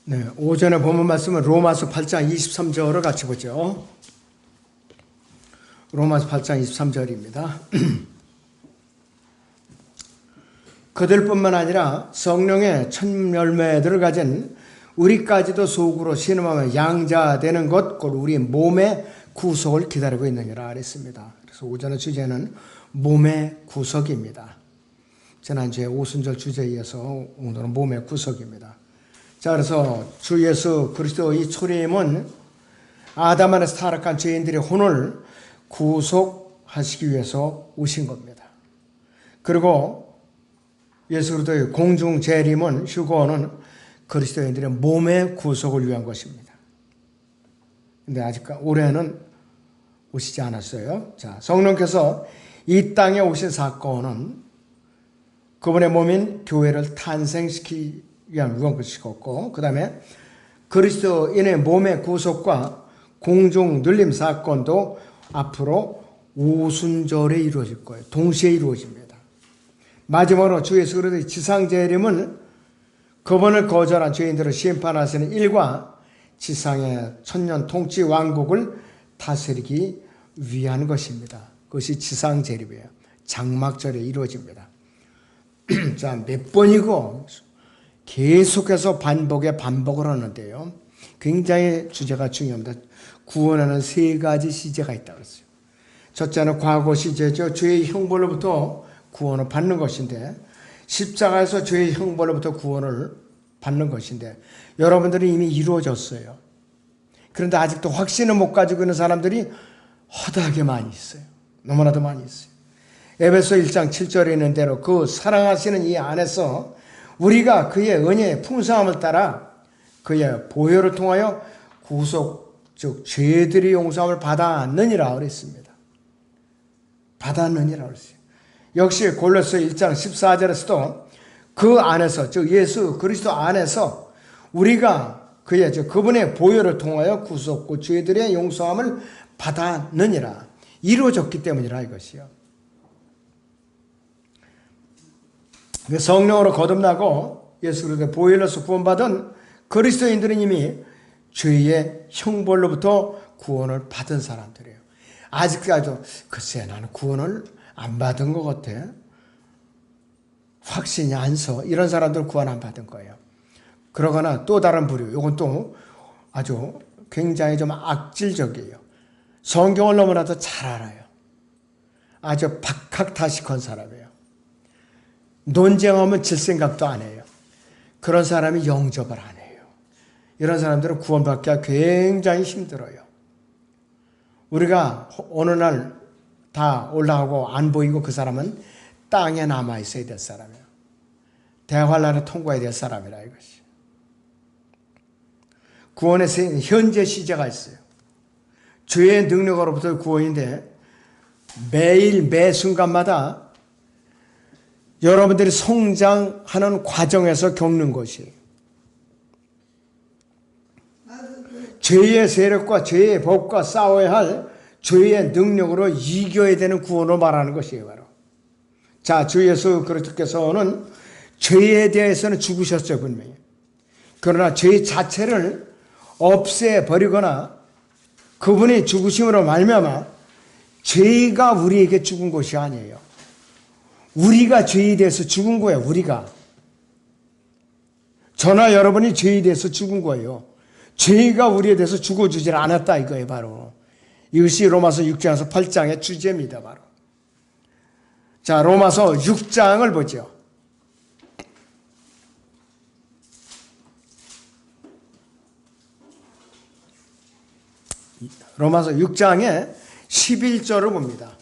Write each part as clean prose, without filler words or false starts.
네, 오전에 본문 말씀은 로마서 8장 23절을 같이 보죠. 로마서 8장 23절입니다. 그들뿐만 아니라 성령의 첫 열매들을 가진 우리까지도 속으로 신음하며 양자되는 것, 곧 우리 몸의 구속을 기다리고 있느니라 그랬습니다. 그래서 오전의 주제는 몸의 구속입니다. 지난주에 오순절 주제에 이어서 오늘은 몸의 구속입니다. 자, 그래서 주 예수 그리스도의 초림은 아담 안에서 타락한 죄인들의 혼을 구속하시기 위해서 오신 겁니다. 그리고 예수 그리스도의 공중 재림은 휴거는 그리스도인들의 몸의 구속을 위한 것입니다. 근데 아직 올해는 오시지 않았어요. 자, 성령께서 이 땅에 오신 사건은 그분의 몸인 교회를 탄생시키기 위한 것이었고, 그 다음에 그리스도인의 몸의 구속과 공중 눌림 사건도 앞으로 오순절에 이루어질 거예요. 동시에 이루어집니다. 마지막으로 주 예수 그리스도의 지상 재림은 그분을 거절한 죄인들을 심판하시는 일과 지상의 천년 통치 왕국을 다스리기 위한 것입니다. 그것이 지상 재림이에요. 장막절에 이루어집니다. 자, 몇 번이고 계속해서 반복을 하는데요. 굉장히 주제가 중요합니다. 구원하는 세 가지 시제가 있다고 했어요. 첫째는 과거 시제죠. 죄의 형벌로부터 구원을 받는 것인데, 십자가에서 죄의 형벌로부터 구원을 받는 것인데, 여러분들이 이미 이루어졌어요. 그런데 아직도 확신을 못 가지고 있는 사람들이 허다하게 많이 있어요. 너무나도 많이 있어요. 에베소 1장 7절에 있는 대로 그 사랑하시는 이 안에서 우리가 그의 은혜의 풍성함을 따라 그의 보혈을 통하여 구속, 즉 죄들의 용서함을 받았느니라 그랬습니다. 받았느니라 그랬어요. 역시 골로새 1장 14절에서도 그 안에서, 즉 예수 그리스도 안에서 우리가 그분의 보혈을 통하여 구속, 죄들의 용서함을 받았느니라. 이루어졌기 때문이라 이것이요. 성령으로 거듭나고 예수 그리스도의 보혈로서 구원받은 그리스도인들은 이미 죄의 형벌로부터 구원을 받은 사람들이에요. 아직까지도 글쎄 나는 구원을 안 받은 것 같아. 확신이 안 서. 이런 사람들은 구원 안 받은 거예요. 그러거나 또 다른 부류. 이건 또 아주 굉장히 좀 악질적이에요. 성경을 너무나도 잘 알아요. 아주 박학다식한 사람이에요. 논쟁하면 질 생각도 안 해요. 그런 사람이 영접을 안 해요. 이런 사람들은 구원받기가 굉장히 힘들어요. 우리가 어느 날 다 올라가고 안 보이고 그 사람은 땅에 남아있어야 될 사람이에요. 대환란을 통과해야 될 사람이라 이것이. 구원의 현재 시제가 있어요. 죄의 능력으로부터 구원인데 매일 매 순간마다 여러분들이 성장하는 과정에서 겪는 것이에요. 죄의 세력과 죄의 법과 싸워야 할 죄의 능력으로 이겨야 되는 구원을 말하는 것이에요. 바로. 자, 주 예수 그리스도께서는 죄에 대해서는 죽으셨어요. 분명히. 그러나 죄 자체를 없애버리거나 그분이 죽으심으로 말미암아 죄가 우리에게 죽은 것이 아니에요. 우리가 죄에 대해서 죽은 거예요. 우리가. 저나 여러분이 죄에 대해서 죽은 거예요. 죄가 우리에 대해서 죽어주질 않았다 이거예요. 바로. 이것이 로마서 6장에서 8장의 주제입니다. 바로. 자, 로마서 6장을 보죠. 로마서 6장의 11절을 봅니다.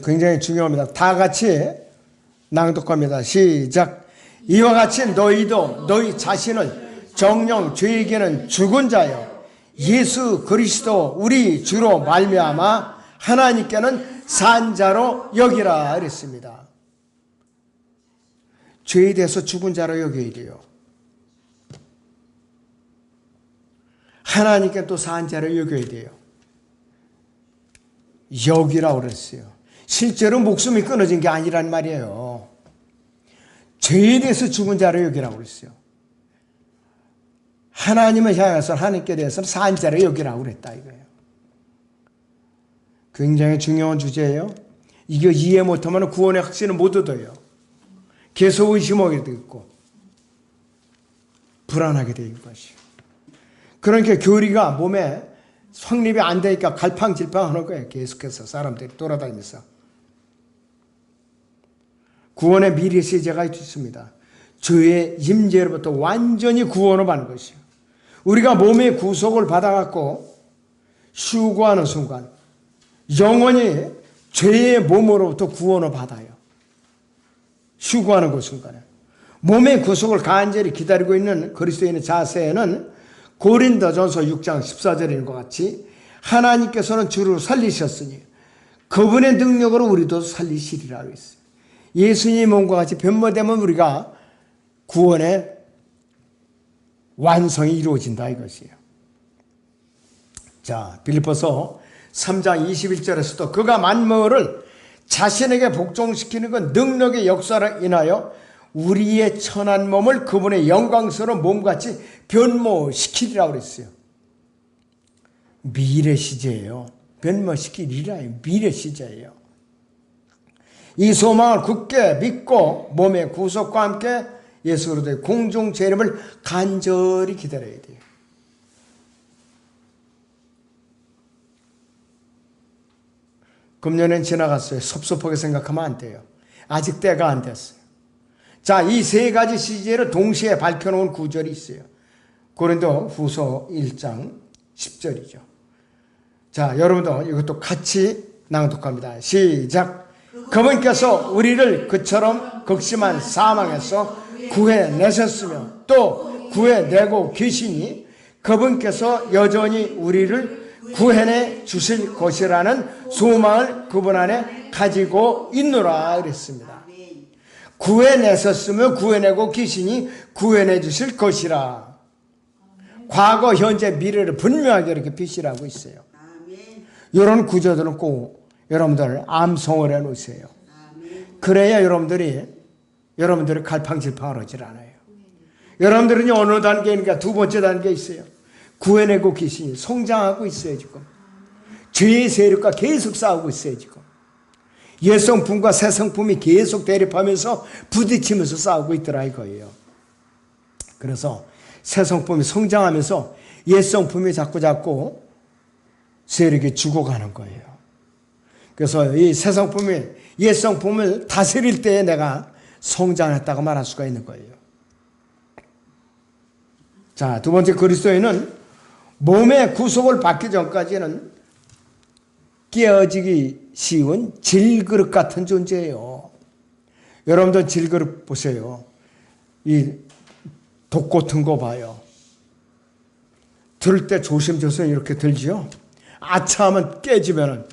굉장히 중요합니다. 다 같이 낭독합니다. 시작. 이와 같이 너희도 너희 자신을 정령 죄에게는 죽은 자여 예수 그리스도 우리 주로 말미암아 하나님께는 산 자로 여기라 그랬습니다. 죄에 대해서 죽은 자로 여겨야 돼요. 하나님께 또 산 자로 여겨야 돼요. 여기라고 그랬어요. 실제로 목숨이 끊어진 게 아니란 말이에요. 죄에 대해서 죽은 자로 여기라고 그랬어요. 하나님을 향해서 하나님께 대해서는 산 자로 여기라고 그랬다 이거예요. 굉장히 중요한 주제예요. 이거 이해 못하면 구원의 확신을 못 얻어요. 계속 의심하게 되고 불안하게 되는 것이요. 그러니까 교리가 몸에 성립이 안 되니까 갈팡질팡하는 거예요. 계속해서 사람들이 돌아다니면서. 구원의 미래 시제가 있습니다. 죄의 임재로부터 완전히 구원을 받는 것이요. 우리가 몸의 구속을 받아갖고 휴거하는 순간 영원히 죄의 몸으로부터 구원을 받아요. 휴거하는 그 순간에. 몸의 구속을 간절히 기다리고 있는 그리스도인의 자세에는 고린도전서 6장 14절인 것 같이 하나님께서는 주를 살리셨으니 그분의 능력으로 우리도 살리시리라고 했어요. 예수님 몸과 같이 변모되면 우리가 구원의 완성이 이루어진다 이것이에요. 자, 빌립보서 3장 21절에서도 그가 만물을 자신에게 복종시키는 건 능력의 역사를 인하여 우리의 천한 몸을 그분의 영광스러운 몸같이 변모시키리라고 그랬어요. 미래 시제예요. 변모시키리라 미래 시제예요. 이 소망을 굳게 믿고 몸의 구속과 함께 예수 그리스도의 공중 재림을 간절히 기다려야 돼요. 금년엔 지나갔어요. 섭섭하게 생각하면 안 돼요. 아직 때가 안 됐어요. 자, 이 세 가지 시제를 동시에 밝혀놓은 구절이 있어요. 고린도 후서 1장 10절이죠. 자, 여러분도 이것도 같이 낭독합니다. 시작. 그분께서 우리를 그처럼 극심한 사망에서 구해내셨으며 또 구해내고 계시니 그분께서 여전히 우리를 구해내 주실 것이라는 소망을 그분 안에 가지고 있노라 그랬습니다. 구해내셨으며 구해내고 계시니 구해내 주실 것이라. 과거, 현재, 미래를 분명하게 이렇게 비시라고 있어요. 이런 구조들은 꼭 여러분들 암송을 해놓으세요. 그래야 여러분들이 갈팡질팡하지 않아요. 여러분들은 어느 단계인가 두 번째 단계에 있어요. 구해내고 계시니 성장하고 있어요 지금. 죄의 세력과 계속 싸우고 있어요 지금. 옛성품과 새성품이 계속 대립하면서 부딪히면서 싸우고 있더라 이거예요. 그래서 새성품이 성장하면서 옛성품이 자꾸 세력이 죽어가는 거예요. 그래서 이 새성품이 옛성품을 다스릴 때에 내가 성장했다고 말할 수가 있는 거예요. 자, 두 번째 그리스도인은 몸의 구속을 받기 전까지는 깨어지기 쉬운 질그릇 같은 존재예요. 여러분들 질그릇 보세요. 이 독 같은 거 봐요. 들 때 조심조심 이렇게 들지요. 아차하면 깨지면은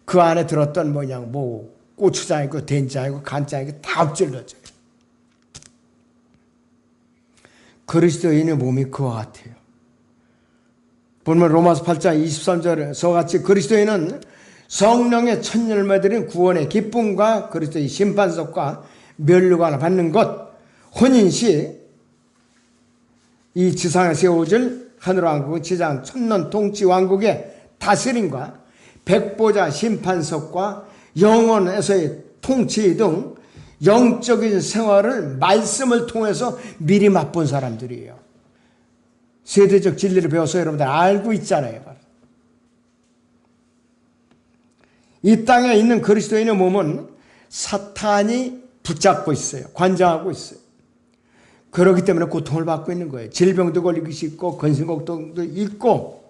그 안에 들었던 고추장이고 된장이고 간장이고 다 엎질러져요. 그리스도인의 몸이 그와 같아요. 보면 로마서 8장 23절에서 같이 그리스도인은 성령의 첫 열매들인 구원의 기쁨과 그리스도의 심판석과 면류관을 받는 것, 혼인시 이 지상에 세워질 하늘왕국은 지상 천년 통치 왕국의 다스림과 백보자 심판석과 영원에서의 통치 등 영적인 생활을 말씀을 통해서 미리 맛본 사람들이에요. 세대적 진리를 배워서 여러분들 알고 있잖아요. 이 땅에 있는 그리스도인의 몸은 사탄이 붙잡고 있어요. 관장하고 있어요. 그렇기 때문에 고통을 받고 있는 거예요. 질병도 걸리기 쉽고 근심걱정도 있고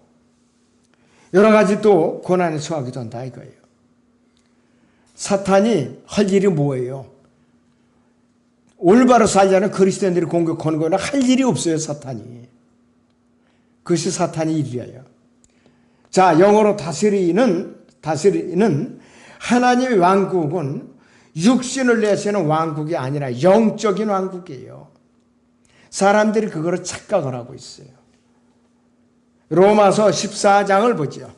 여러 가지 또 고난에 처하게 된다 이거예요. 사탄이 할 일이 뭐예요? 올바로 살자는 그리스도인들이 공격하는 거는 할 일이 없어요. 사탄이. 그것이 사탄의 일이에요. 자, 영어로 다스리는 하나님의 왕국은 육신을 내세우는 왕국이 아니라 영적인 왕국이에요. 사람들이 그거를 착각을 하고 있어요. 로마서 14장을 보죠.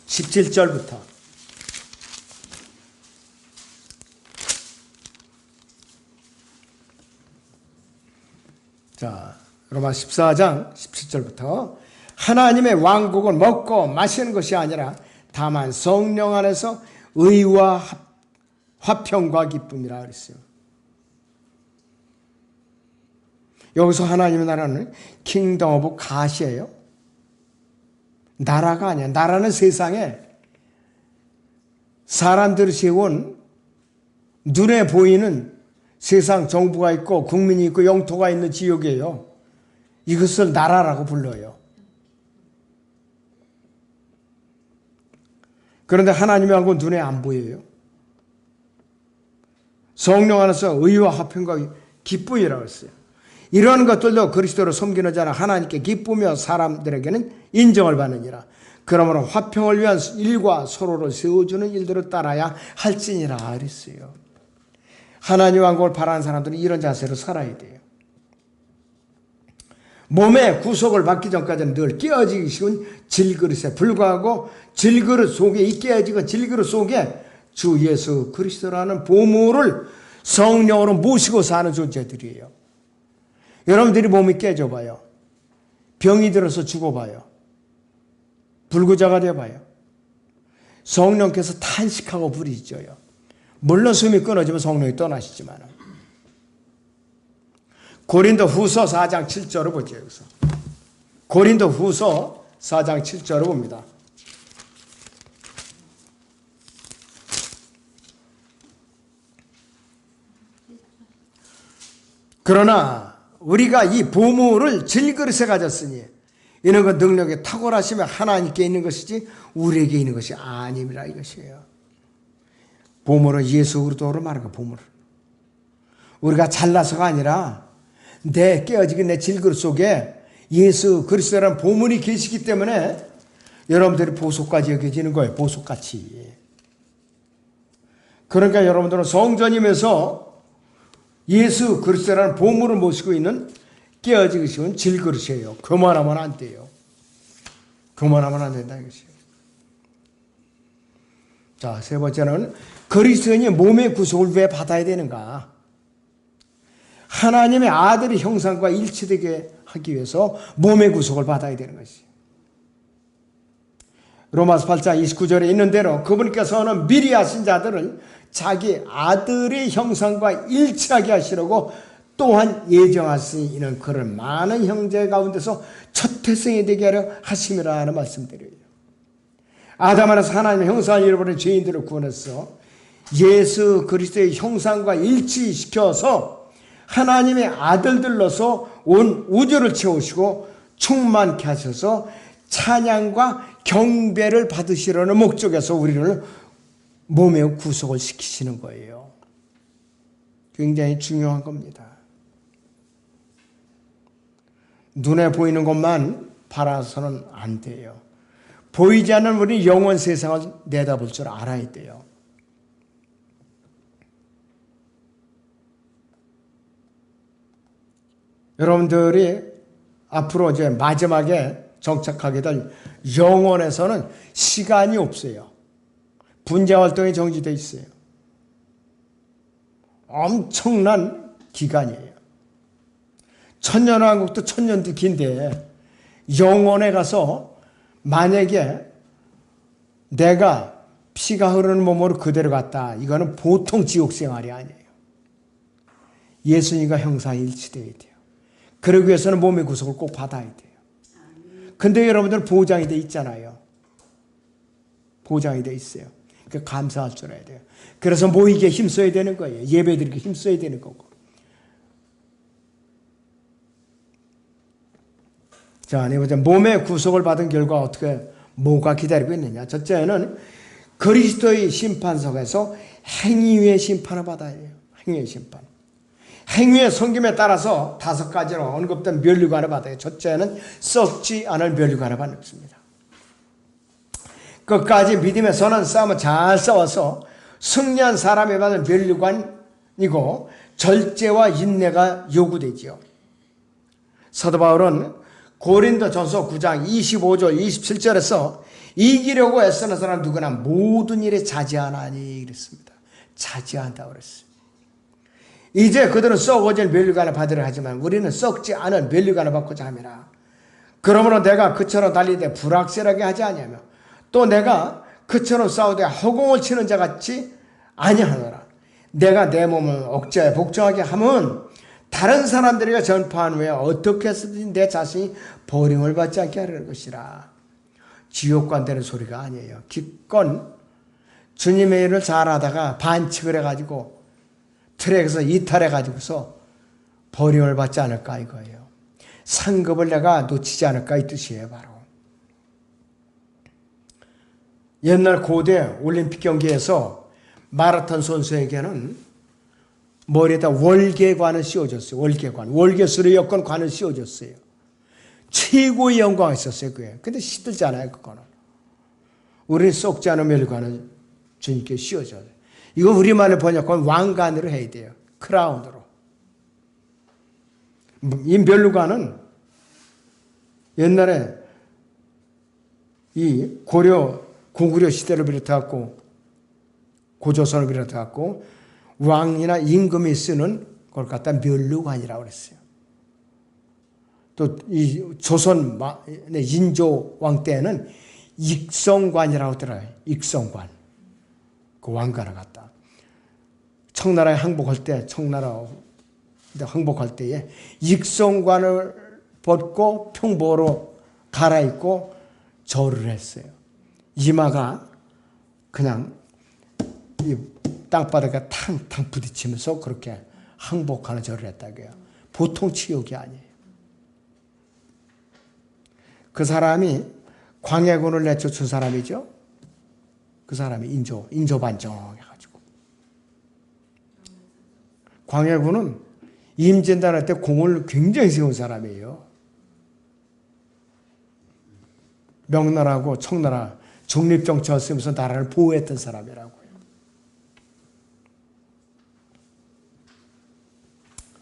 17절부터 자, 로마 14장 17절부터 하나님의 왕국은 먹고 마시는 것이 아니라 다만 성령 안에서 의와 화평과 기쁨이라 그랬어요. 여기서 하나님의 나라는 킹덤 오브 갓이에요. 나라가 아니야. 나라는 세상에 사람들이 세운 눈에 보이는 세상 정부가 있고 국민이 있고 영토가 있는 지역이에요. 이것을 나라라고 불러요. 그런데 하나님의 왕국은 눈에 안 보여요. 성령 안에서 의와 화평과 기쁨이라고 했어요. 이러한 것들도 그리스도로 섬기는 자는 하나님께 기쁘며 사람들에게는 인정을 받느니라. 그러므로 화평을 위한 일과 서로를 세워주는 일들을 따라야 할지니라 그랬어요. 하나님 왕국을 바라는 사람들은 이런 자세로 살아야 돼요. 몸의 구속을 받기 전까지는 늘 깨어지기 쉬운 질그릇에 불과하고 질그릇 속에 이 깨어지고 질그릇 속에 주 예수 그리스도라는 보물을 성령으로 모시고 사는 존재들이에요. 여러분들이 몸이 깨져봐요. 병이 들어서 죽어봐요. 불구자가 되어봐요. 성령께서 탄식하고 부르짖어요. 물론 숨이 끊어지면 성령이 떠나시지만. 고린도 후서 4장 7절을 보죠. 여기서. 고린도 후서 4장 7절을 봅니다. 그러나 우리가 이 보물을 질그릇에 가졌으니 이는 그 능력의 탁월하심에 하나님께 있는 것이지 우리에게 있는 것이 아님이라 이것이에요. 보물은 예수 그리스도로 말하는 거 보물. 우리가 잘나서가 아니라 내 깨어지긴 내 질그릇 속에 예수 그리스도라는 보물이 계시기 때문에 여러분들이 보석까지 여겨지는 거예요. 보석같이. 그러니까 여러분들은 성전임에서 예수 그리스도라는 보물을 모시고 있는 깨어지기 쉬운 질그릇이에요. 교만하면 안 돼요. 교만하면 안 된다 이것이에요. 자, 세 번째는 그리스도인이 몸의 구속을 왜 받아야 되는가? 하나님의 아들의 형상과 일치되게 하기 위해서 몸의 구속을 받아야 되는 것이에요. 로마서 8장 29절에 있는 대로 그분께서는 미리 하신 자들을 자기 아들의 형상과 일치하게 하시려고 또한 예정하시니 이는 그를 많은 형제 가운데서 첫 태생이 되게 하려 하심이라 하는 말씀드려요. 아담 안에서 하나님의 형상을 잃어버린 죄인들을 구원해서 예수 그리스도의 형상과 일치시켜서 하나님의 아들들로서 온 우주를 채우시고 충만케 하셔서 찬양과 경배를 받으시려는 목적에서 우리를 몸의 구속을 시키시는 거예요. 굉장히 중요한 겁니다. 눈에 보이는 것만 바라서는 안 돼요. 보이지 않는 우리 영원 세상을 내다볼 줄 알아야 돼요. 여러분들이 앞으로 이제 마지막에 정착하게 될 영원에서는 시간이 없어요. 분자 활동이 정지되어 있어요. 엄청난 기간이에요. 천년왕국도 천년도 긴데 영원에 가서 만약에 내가 피가 흐르는 몸으로 그대로 갔다. 이거는 보통 지옥 생활이 아니에요. 예수님과 형상일치되어야 돼요. 그러기 위해서는 몸의 구속을 꼭 받아야 돼요. 근데 여러분들은 보장이 돼 있잖아요. 보장이 돼 있어요. 그 감사할 줄 알아야 돼요. 그래서 모이기에 힘써야 되는 거예요. 예배드리기에 힘써야 되는 거고. 자, 네 번째, 몸의 구속을 받은 결과 어떻게 뭐가 기다리고 있느냐. 첫째는 그리스도의 심판석에서 행위의 심판을 받아야 해요. 행위의 심판. 행위의 섬김에 따라서 5가지로 언급된 면류관을 받아요. 첫째는 썩지 않을 면류관을 받습니다. 끝까지 믿음의 선한 싸움을 잘 싸워서 승리한 사람이 받은 면류관이고 절제와 인내가 요구되지요. 사도 바울은 고린도전서 9장 25절 27절에서 이기려고 애쓰는 사람 누구나 모든 일에 자제하나니 그랬습니다. 자제한다고 그랬어요. 이제 그들은 썩어진 면류관을 받으려 하지만 우리는 썩지 않은 면류관을 받고자 함이라. 그러므로 내가 그처럼 달리되 불확실하게 하지 아니하며 또 내가 그처럼 싸우되 허공을 치는 자 같이 아니하노라. 내가 내 몸을 억제하여 복종하게 하면 다른 사람들에게 전파한 후에 어떻게 해서든지 내 자신이 버림을 받지 않게 하려는 것이라. 지옥관 되는 소리가 아니에요. 기껏 주님의 일을 잘하다가 반칙을 해가지고 트랙에서 이탈해가지고서 버림을 받지 않을까 이거예요. 상급을 내가 놓치지 않을까 이 뜻이에요. 바로 옛날 고대 올림픽 경기에서 마라톤 선수에게는 머리에다 월계관을 씌워줬어요. 월계수레 여권 관을 씌워줬어요. 최고의 영광이 있었어요. 그게. 근데 시들잖아요. 그거는. 우리는 썩지 않은 멸관을 주님께 씌워줘요. 이거 우리말로 번역하면 왕관으로 해야 돼요. 크라운으로. 이 멸관은 옛날에 이 고구려 시대를 비롯해갖고 고조선을 비롯해갖고 왕이나 임금이 쓰는 걸 갖다 멸관이라고 그랬어요. 또 이 조선 인조 왕 때는 익성관이라고 하더라고요. 익성관. 그 왕관을 갖다. 청나라에 항복할 때, 항복할 때에 익성관을 벗고 평보로 갈아입고 절을 했어요. 이마가 그냥 이 땅바닥에 탕탕 부딪히면서 그렇게 항복하는 절을 했다고요. 보통 치욕이 아니에요. 그 사람이 광해군을 내쫓은 사람이죠. 그 사람이 인조반정해가지고. 광해군은 임진단할 때 공을 굉장히 세운 사람이에요. 명나라하고 청나라 중립정치를 쓰면서 나라를 보호했던 사람이라고요.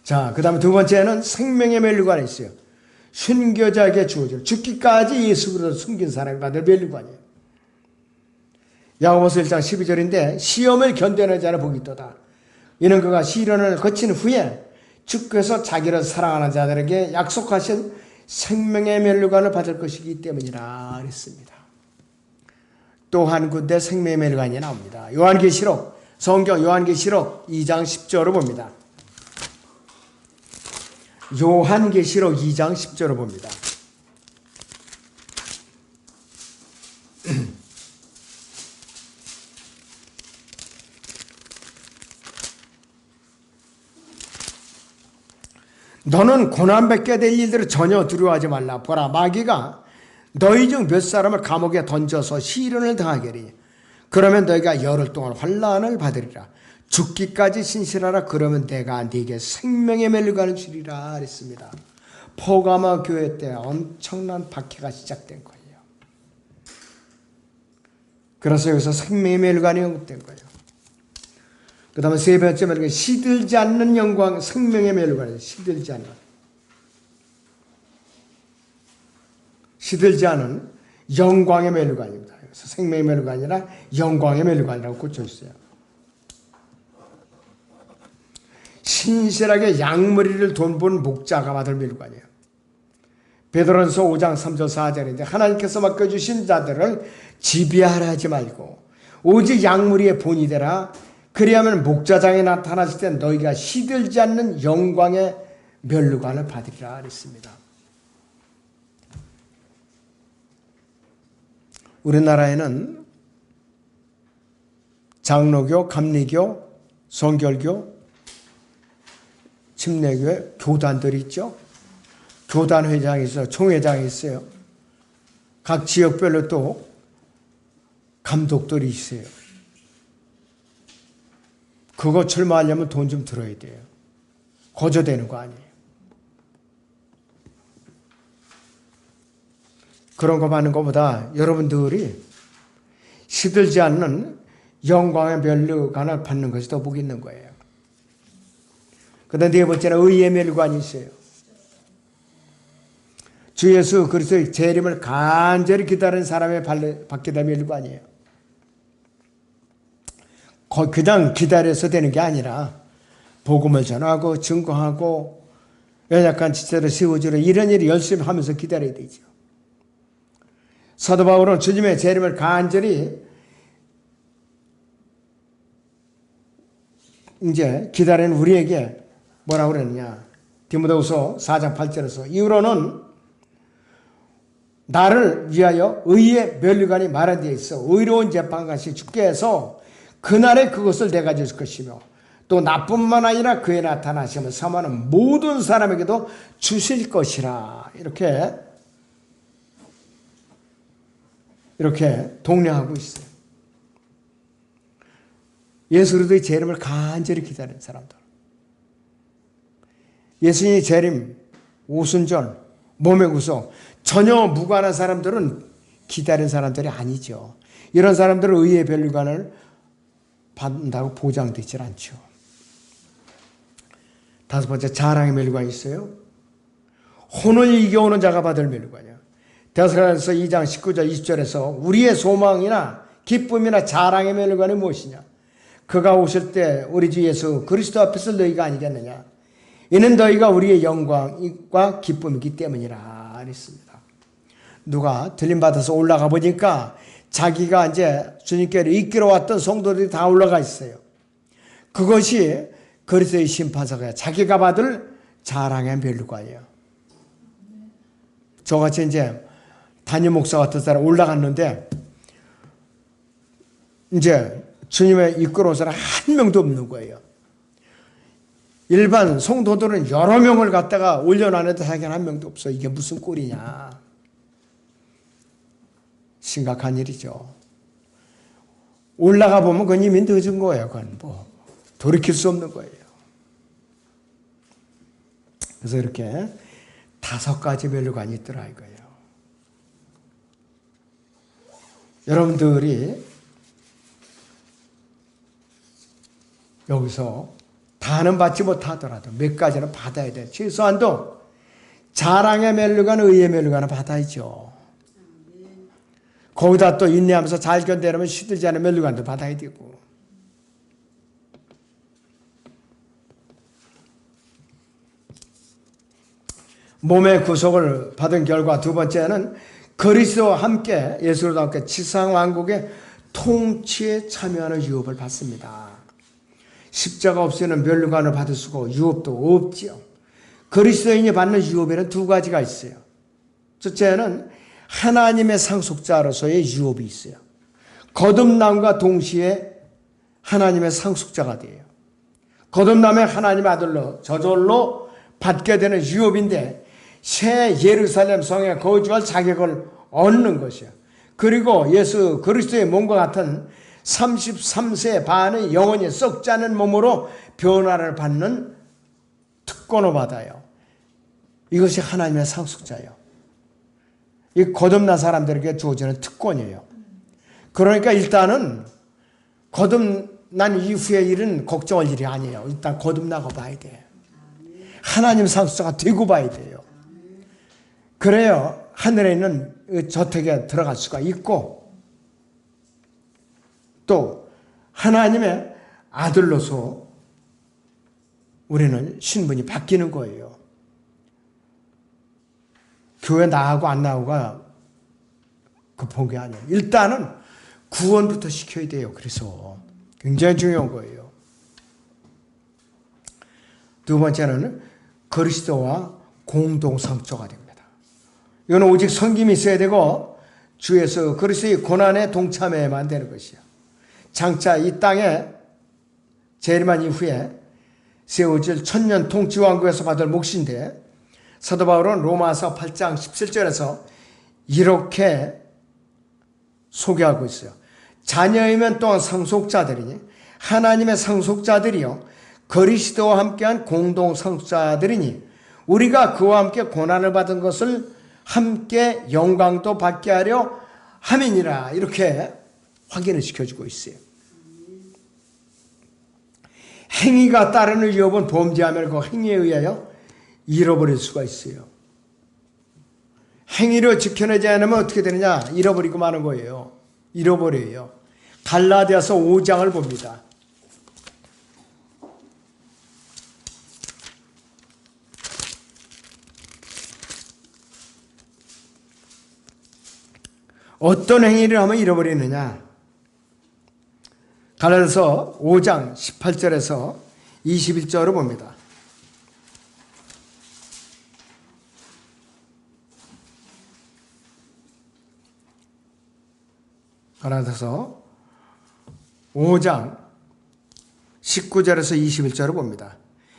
자, 그 다음에 두 번째는 생명의 멸류관이 있어요. 순교자에게 주어질 죽기까지 예수 그리스도를 숨긴 사람이 받을 멸류관이에요. 야고보서 1장 12절인데 시험을 견뎌내는 자는 복이 있도다. 이는 그가 시련을 거친 후에 주께서 자기를 사랑하는 자들에게 약속하신 생명의 멸류관을 받을 것이기 때문이라 그랬습니다. 또 한 군데 생명의 멸류관이 나옵니다. 요한계시록, 성경 요한계시록 2장 10절을 봅니다. 요한계시록 2장 10절을 봅니다. 너는 고난받게 될 일들을 전혀 두려워하지 말라. 보라, 마귀가 너희 중 몇 사람을 감옥에 던져서 시련을 당하게리. 그러면 너희가 열흘 동안 환난을 받으리라. 죽기까지 신실하라. 그러면 내가 네게 생명의 멸류관을 주리라 그랬습니다. 포가마 교회 때 엄청난 박해가 시작된 거예요. 그래서 여기서 생명의 멸류관이 언급된 거예요. 그 다음에 세 번째 멸류관, 시들지 않는 영광, 생명의 멸류관이에요. 시들지 않는. 시들지 않은 영광의 멸류관입니다. 그래서 생명의 멸류관이 아니라 영광의 멸류관이라고 고쳐주세요. 신실하게 양머리를 돈본 목자가 받을 멸류관이에요. 베드로전서 5장 3절 4절인데 하나님께서 맡겨주신 자들을 지배하려 하지 말고 오직 양머리의 본이 되라. 그리하면 목자장에 나타나실 때 너희가 시들지 않는 영광의 멸류관을 받으리라 그랬습니다. 우리나라에는 장로교, 감리교, 성결교, 침례교회 교단들이 있죠. 교단 회장이 있어요. 총회장이 있어요. 각 지역별로 또 감독들이 있어요. 그거 출마하려면 돈 좀 들어야 돼요. 거저되는 거 아니에요. 그런 거 받는 것보다 여러분들이 시들지 않는 영광의 멸류관을 받는 것이 더 복이 있는 거예요. 그 다음 네 번째는 의의 멸류관이 있어요. 주 예수 그리스도의 재림을 간절히 기다리는 사람의 받게 될 멸류관이에요. 그냥 기다려서 되는 게 아니라 복음을 전하고 증거하고 연약한 지체를 세워주려 이런 일을 열심히 하면서 기다려야 되죠. 사도 바울은 주님의 재림을 간절히 이제 기다리는 우리에게 뭐라고 그랬느냐. 디모데후서 4장 8절에서 이후로는 나를 위하여 의의 면류관이 마련되어 있어 의로운 재판관이 주께 해서 그날에 그것을 내가 줄 것이며 또 나뿐만 아니라 그의 나타나심을 사모하는 모든 사람에게도 주실 것이라. 이렇게 독려하고 있어요. 예수 그리스도의 재림을 간절히 기다리는 사람들. 예수님의 재림, 오순절, 몸의 구속 전혀 무관한 사람들은 기다리는 사람들이 아니죠. 이런 사람들은 의의 면류관을 받는다고 보장되지 않죠. 다섯 번째, 자랑의 면류관이 있어요. 혼을 이겨오는 자가 받을 면류관이야. 데살로니가서 2장 19절 20절에서 우리의 소망이나 기쁨이나 자랑의 면류관이 무엇이냐. 그가 오실 때 우리 주 예수 그리스도 앞에서 너희가 아니겠느냐. 이는 너희가 우리의 영광과 기쁨이기 때문이라 그랬습니다. 누가 들림받아서 올라가 보니까 자기가 이제 주님께로 이끌어 왔던 성도들이 다 올라가 있어요. 그것이 그리스도의 심판사가 자기가 받을 자랑의 면류관이에요. 저같이 이제 담임 목사 같은 사람 올라갔는데 이제 주님의 이끌어 온 사람 한 명도 없는 거예요. 일반 성도들은 여러 명을 갖다가 올려놨는데 자기는 한 명도 없어. 이게 무슨 꼴이냐. 심각한 일이죠. 올라가 보면 그건 이미 늦은 거예요. 그건 뭐 돌이킬 수 없는 거예요. 그래서 이렇게 5가지 면류관이 있더라 이거예요. 여러분들이 여기서 다는 받지 못하더라도 몇 가지는 받아야 돼요. 최소한도 자랑의 면류관, 의의 면류관은 받아야죠. 거기다 또 인내하면서 잘 견뎌내면 시들지 않은 면류관도 받아야 되고. 몸의 구속을 받은 결과 두 번째는 그리스도와 함께 예수로도 함께 지상왕국의 통치에 참여하는 유업을 받습니다. 십자가 없이는 면류관을 받을 수가 유업도 없지요. 그리스도인이 받는 유업에는 2가지가 있어요. 첫째는 하나님의 상속자로서의 유업이 있어요. 거듭남과 동시에 하나님의 상속자가 돼요. 거듭남의 하나님의 아들로 저절로 받게 되는 유업인데 새 예루살렘 성에 거주할 자격을 얻는 것이에요. 그리고 예수 그리스도의 몸과 같은 33세 반의 영원히 썩지 않은 몸으로 변화를 받는 특권을 받아요. 이것이 하나님의 상속자예요. 이 거듭난 사람들에게 주어지는 특권이에요. 그러니까 일단은 거듭난 이후의 일은 걱정할 일이 아니에요. 일단 거듭나고 봐야 돼요. 하나님 상속자가 되고 봐야 돼요. 그래야 하늘에 있는 저택에 들어갈 수가 있고 또 하나님의 아들로서 우리는 신분이 바뀌는 거예요. 교회 나가고 안 나가고가 급한 게 아니에요. 일단은 구원부터 시켜야 돼요. 그래서 굉장히 중요한 거예요. 두 번째는 그리스도와 공동상조가 됩니다. 이건 오직 섬김이 있어야 되고 주 예수 그리스도의 고난에 동참해야만 되는 것이요. 장차 이 땅에 재림한 이후에 세워질 천년 통치왕국에서 받을 몫인데 사도 바울은 로마서 8장 17절에서 이렇게 소개하고 있어요. 자녀이면 또한 상속자들이니 하나님의 상속자들이요 그리스도와 함께한 공동상속자들이니 우리가 그와 함께 고난을 받은 것을 함께 영광도 받게 하려 함이니라. 이렇게 확인을 시켜주고 있어요. 행위가 따르는 유업은 범죄하면 그 행위에 의하여 잃어버릴 수가 있어요. 행위를 지켜내지 않으면 어떻게 되느냐? 잃어버리고 마는 거예요. 잃어버려요. 갈라디아서 5장을 봅니다. 어떤 행위를 하면 잃어버리느냐? 갈라디아서 5장 18절에서 21절을 봅니다. 갈라디아서 5장 19절에서 21절을 봅니다.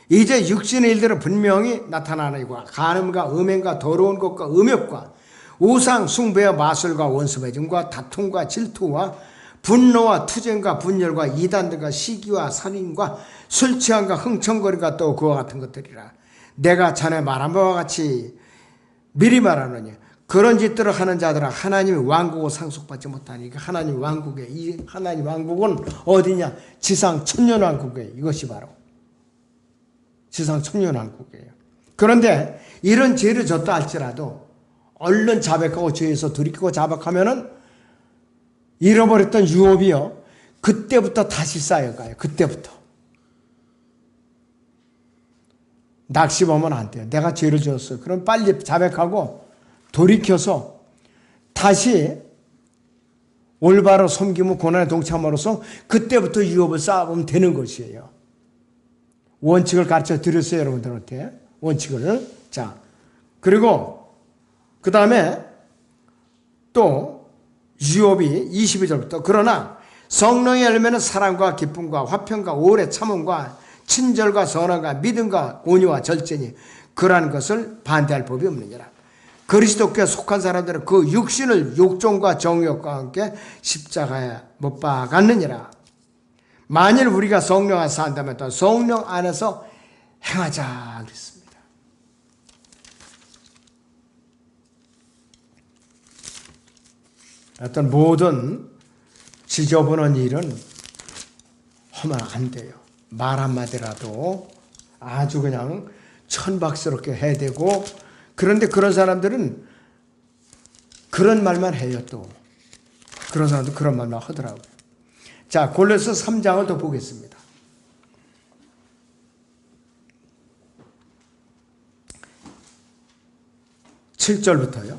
이제 육신의 일들은 분명히 나타나느니라. 간음과 음행과 더러운 것과 음욕과 우상 숭배와 마술과 원수 매증과 다툼과 질투와 분노와 투쟁과 분열과 이단들과 시기와 살인과 술 취함과 흥청거림과 또 그와 같은 것들이라. 내가 전에 말한 바와 같이 미리 말하노니 그런 짓들을 하는 자들은 하나님의 왕국을 상속받지 못하니 하나님 왕국에 이 하나님 왕국은 어디냐? 지상 천년 왕국이에요. 이것이 바로 지상 천년 왕국이에요. 그런데 이런 죄를 졌다 할지라도 얼른 자백하고 죄에서 돌이키고 자백하면은 잃어버렸던 유업이요 그때부터 다시 쌓여가요. 그때부터 낙심하면 안 돼요. 내가 죄를 지었어요. 그럼 빨리 자백하고 돌이켜서 다시 올바로 섬기면 고난에 동참함으로써 그때부터 유업을 쌓아보면 되는 것이에요. 원칙을 가르쳐 드렸어요. 여러분들한테 원칙을. 자, 그리고 그 다음에 또 유업이 22절부터 그러나 성령의 열매는 사랑과 기쁨과 화평과 오래 참음과 친절과 선함과 믿음과 온유와 절제니 그러한 것을 반대할 법이 없느니라. 그리스도께 속한 사람들은 그 육신을 욕종과 정욕과 함께 십자가에 못 박았느니라. 만일 우리가 성령 안에서 한다면 또 성령 안에서 행하자 그랬습니다. 어떤 모든 지저분한 일은 하면 안 돼요. 말 한마디라도 아주 그냥 천박스럽게 해야 되고 그런데 그런 사람들은 그런 말만 해요. 또 그런 사람도 그런 말만 하더라고요. 자, 골로새 3장을 더 보겠습니다. (7절부터요)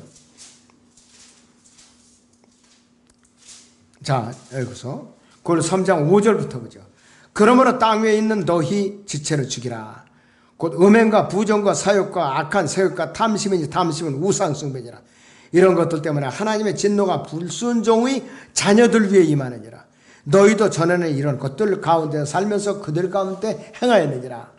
자, 여기서 골로새 3장 5절부터 보죠. 그러므로 땅 위에 있는 너희 지체를 죽이라. 곧 음행과 부정과 사욕과 악한 세욕과 탐심이니 탐심은 우상숭배니라. 이런 것들 때문에 하나님의 진노가 불순종의 자녀들 위에 임하느니라. 너희도 전에는 이런 것들 가운데 살면서 그들 가운데 행하였느니라.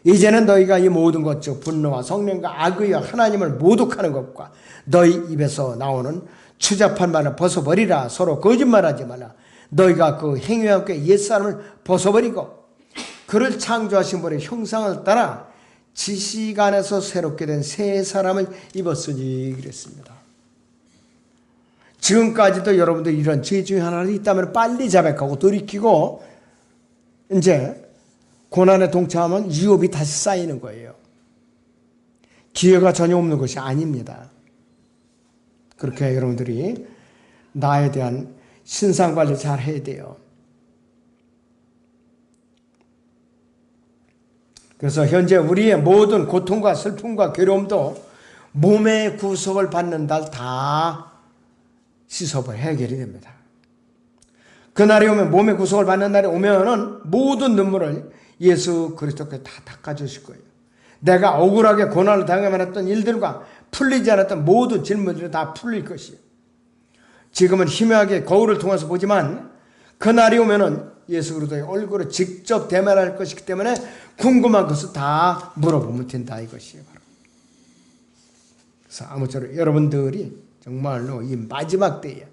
이제는 너희가 이 모든 것 즉 분노와 성령과 악의와 하나님을 모독하는 것과 너희 입에서 나오는 추잡한 말을 벗어버리라. 서로 거짓말하지 말라. 너희가 그 행위와 함께 옛사람을 벗어버리고 그를 창조하신 분의 형상을 따라 지식 안에서 새롭게 된 새 사람을 입었으니 그랬습니다. 지금까지도 여러분들 이런 죄 중에 하나는 있다면 빨리 자백하고 돌이키고 이제 고난에 동참하면 유업이 다시 쌓이는 거예요. 기회가 전혀 없는 것이 아닙니다. 그렇게 여러분들이 나에 대한 신상관리 잘 해야 돼요. 그래서 현재 우리의 모든 고통과 슬픔과 괴로움도 몸의 구속을 받는 날 다 씻어버 해결이 됩니다. 그날이 오면 몸의 구속을 받는 날이 오면은 모든 눈물을 예수 그리스도께 다 닦아주실 거예요. 내가 억울하게 고난을 당하며 했던 일들과 풀리지 않았던 모든 질문들이 다 풀릴 것이에요. 지금은 희미하게 거울을 통해서 보지만 그날이 오면은 예수 그리스도의 얼굴을 직접 대면할 것이기 때문에 궁금한 것을 다 물어보면 된다 이것이에요. 바로. 그래서 아무쪼록 여러분들이 정말로 이 마지막 때에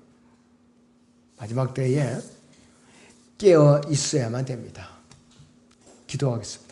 깨어 있어야만 됩니다. 기도하겠습니다.